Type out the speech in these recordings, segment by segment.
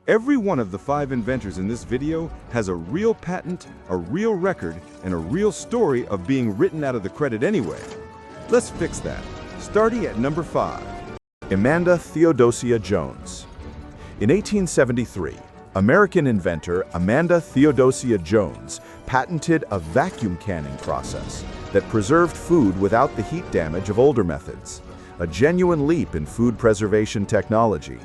Every one of the 5 inventors in this video has a real patent, a real record, and a real story of being written out of the credit anyway. Let's fix that, starting at number 5. Amanda Theodosia Jones. In 1873, American inventor Amanda Theodosia Jones patented a vacuum canning process that preserved food without the heat damage of older methods, a genuine leap in food preservation technology.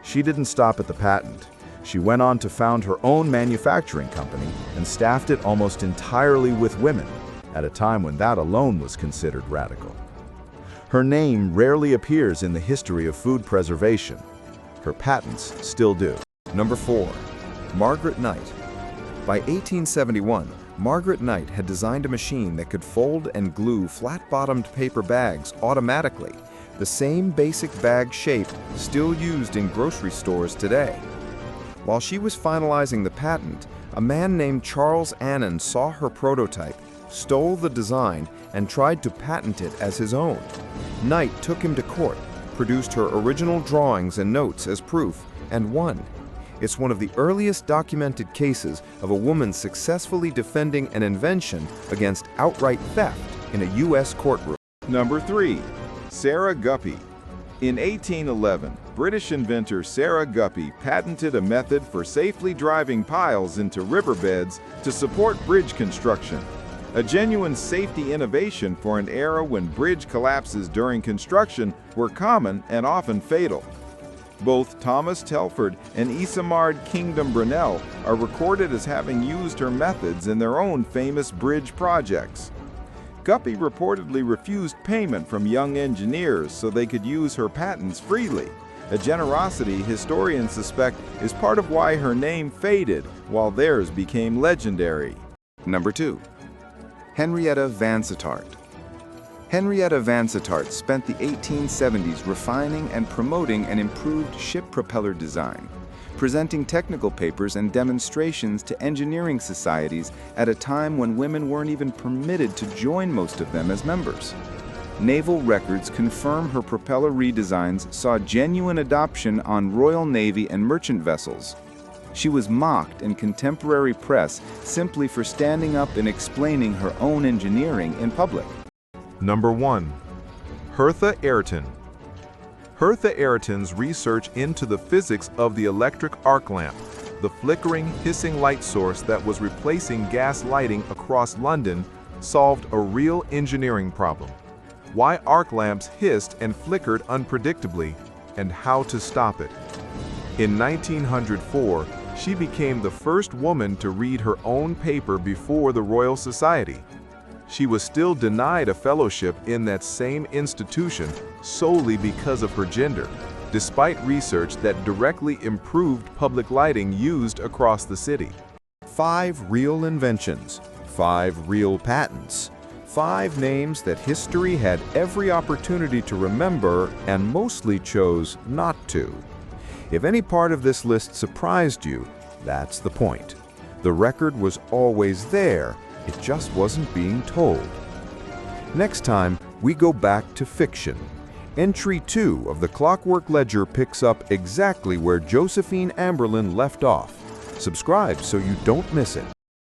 She didn't stop at the patent. She went on to found her own manufacturing company and staffed it almost entirely with women, at a time when that alone was considered radical. Her name rarely appears in the history of food preservation. Her patents still do. Number 4. Margaret Knight. By 1871, Margaret Knight had designed a machine that could fold and glue flat-bottomed paper bags automatically, the same basic bag shape still used in grocery stores today. While she was finalizing the patent, a man named Charles Annan saw her prototype, stole the design, and tried to patent it as his own. Knight took him to court, produced her original drawings and notes as proof, and won. It's one of the earliest documented cases of a woman successfully defending an invention against outright theft in a U.S. courtroom. Number 3. Sarah Guppy. In 1811, British inventor Sarah Guppy patented a method for safely driving piles into riverbeds to support bridge construction, a genuine safety innovation for an era when bridge collapses during construction were common and often fatal. Both Thomas Telford and Isamard Kingdom Brunel are recorded as having used her methods in their own famous bridge projects. Guppy reportedly refused payment from young engineers so they could use her patents freely, a generosity historians suspect is part of why her name faded while theirs became legendary. Number 2. Henrietta Vansittart. Henrietta Vansittart spent the 1870s refining and promoting an improved ship propeller design, presenting technical papers and demonstrations to engineering societies at a time when women weren't even permitted to join most of them as members. Naval records confirm her propeller redesigns saw genuine adoption on Royal Navy and merchant vessels. She was mocked in contemporary press simply for standing up and explaining her own engineering in public. Number 1. Hertha Ayrton. Hertha Ayrton's research into the physics of the electric arc lamp, the flickering, hissing light source that was replacing gas lighting across London, solved a real engineering problem: why arc lamps hissed and flickered unpredictably, and how to stop it. In 1904, she became the first woman to read her own paper before the Royal Society. She was still denied a fellowship in that same institution solely because of her gender, despite research that directly improved public lighting used across the city. 5 real inventions, 5 real patents, 5 names that history had every opportunity to remember and mostly chose not to. If any part of this list surprised you, that's the point. The record was always there. It just wasn't being told. Next time, we go back to fiction. Entry 2 of the Clockwork Ledger picks up exactly where Josephine Amberlin left off. Subscribe so you don't miss it.